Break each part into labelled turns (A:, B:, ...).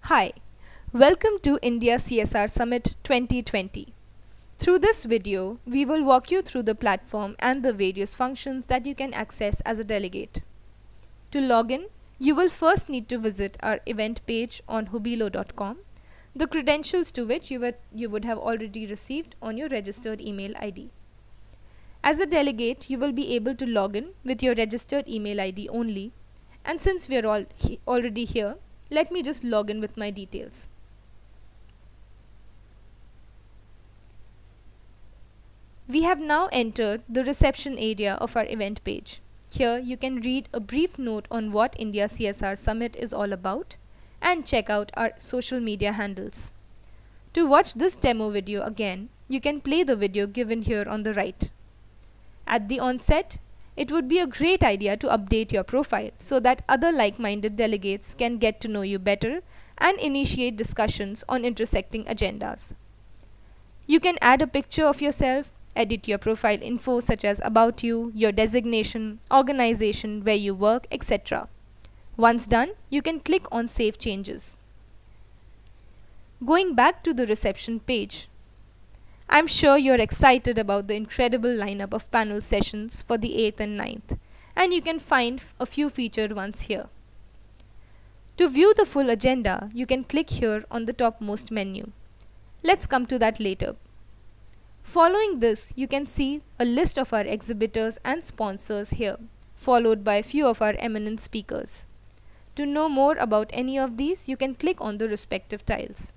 A: Hi, welcome to India CSR Summit 2020. Through this video, we will walk you through the platform and the various functions that you can access as a delegate. To log in, you will first need to visit our event page on hubilo.com, the credentials to which you would have already received on your registered email ID. As a delegate, you will be able to log in with your registered email ID only, and since we are already here, let me just log in with my details. We have now entered the reception area of our event page. Here you can read a brief note on what India CSR Summit is all about and check out our social media handles. To watch this demo video again, you can play the video given here on the right. At the onset, it would be a great idea to update your profile so that other like-minded delegates can get to know you better and initiate discussions on intersecting agendas. You can add a picture of yourself, edit your profile info such as about you, your designation, organization, where you work, etc. Once done, you can click on Save Changes. Going back to the reception page, I'm sure you're excited about the incredible lineup of panel sessions for the 8th and 9th, and you can find a few featured ones here. To view the full agenda, you can click here on the topmost menu. Let's come to that later. Following this, you can see a list of our exhibitors and sponsors here, followed by a few of our eminent speakers. To know more about any of these, you can click on the respective tiles.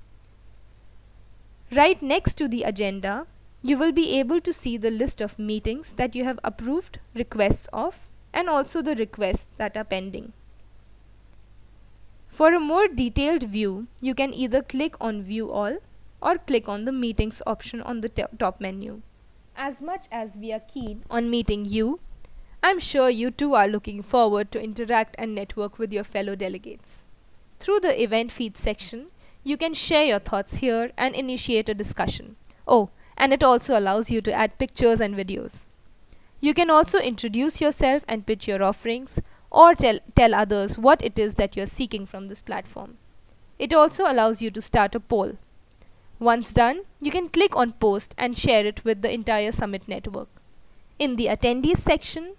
A: Right next to the agenda, you will be able to see the list of meetings that you have approved requests of and also the requests that are pending. For a more detailed view, you can either click on View All or click on the Meetings option on the top menu. As much as we are keen on meeting you, I'm sure you too are looking forward to interact and network with your fellow delegates. Through the Event Feed section, you can share your thoughts here and initiate a discussion. Oh, and it also allows you to add pictures and videos. You can also introduce yourself and pitch your offerings or tell others what it is that you're seeking from this platform. It also allows you to start a poll. Once done, you can click on Post and share it with the entire Summit network. In the Attendees section,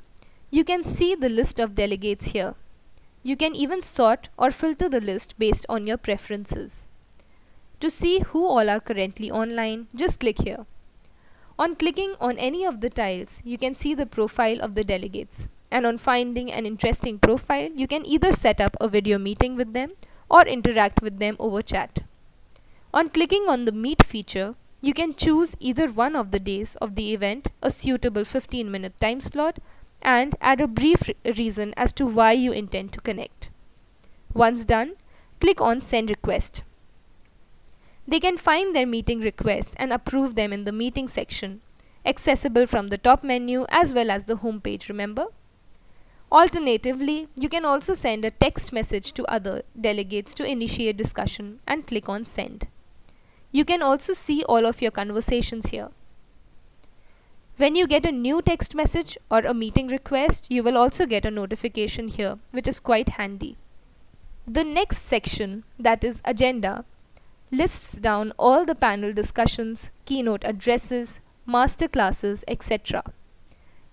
A: you can see the list of delegates here. You can even sort or filter the list based on your preferences. To see who all are currently online, just click here. On clicking on any of the tiles, you can see the profile of the delegates. And on finding an interesting profile, you can either set up a video meeting with them or interact with them over chat. On clicking on the Meet feature, you can choose either one of the days of the event, a suitable 15-minute time slot, and add a brief reason as to why you intend to connect. Once done, click on Send Request. They can find their meeting requests and approve them in the meeting section, accessible from the top menu as well as the home page, remember? Alternatively, you can also send a text message to other delegates to initiate discussion and click on Send. You can also see all of your conversations here. When you get a new text message or a meeting request, you will also get a notification here, which is quite handy. The next section, that is Agenda, lists down all the panel discussions, keynote addresses, master classes, etc.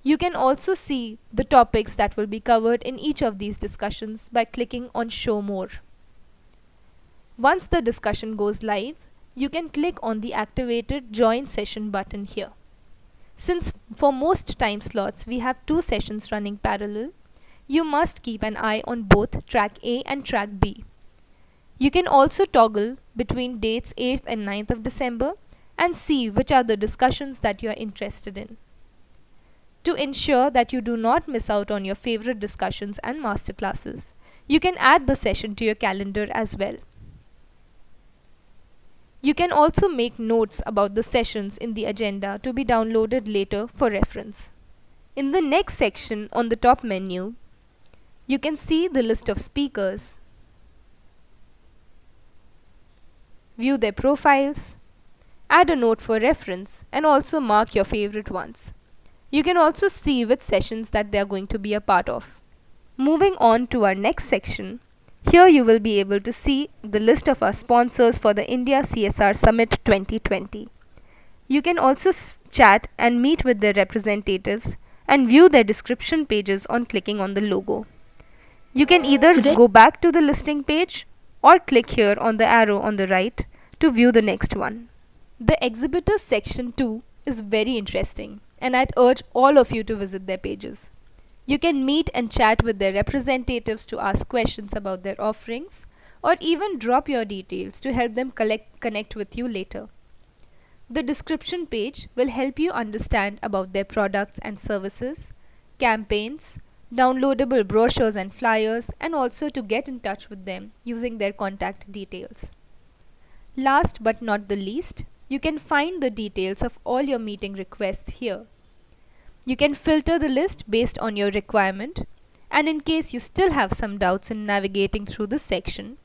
A: You can also see the topics that will be covered in each of these discussions by clicking on Show More. Once the discussion goes live, you can click on the activated Join Session button here. Since for most time slots we have 2 sessions running parallel, you must keep an eye on both track A and track B. You can also toggle between dates 8th and 9th of December and see which are the discussions that you are interested in. To ensure that you do not miss out on your favorite discussions and masterclasses, you can add the session to your calendar as well. You can also make notes about the sessions in the agenda to be downloaded later for reference. In the next section on the top menu, you can see the list of speakers, view their profiles, add a note for reference, and also mark your favorite ones. You can also see which sessions that they are going to be a part of. Moving on to our next section, Here you will be able to see the list of our sponsors for the India CSR Summit 2020. You can also chat and meet with their representatives and view their description pages on clicking on the logo. You can either go back to the listing page or click here on the arrow on the right to view the next one. The exhibitors section too is very interesting, and I'd urge all of you to visit their pages. You can meet and chat with their representatives to ask questions about their offerings or even drop your details to help them connect with you later. The description page will help you understand about their products and services, campaigns, downloadable brochures and flyers, and also to get in touch with them using their contact details. Last but not the least, you can find the details of all your meeting requests here. You can filter the list based on your requirement, and in case you still have some doubts in navigating through this section,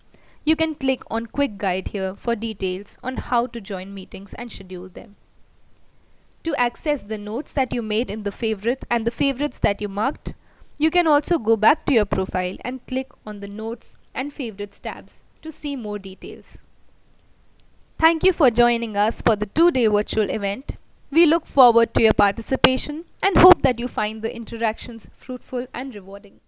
A: you can click on Quick Guide here for details on how to join meetings and schedule them. To access the notes that you made in the favorite and the favorites that you marked, you can also go back to your profile and click on the Notes and Favorites tabs to see more details. Thank you for joining us for the 2-day virtual event. We look forward to your participation and hope that you find the interactions fruitful and rewarding.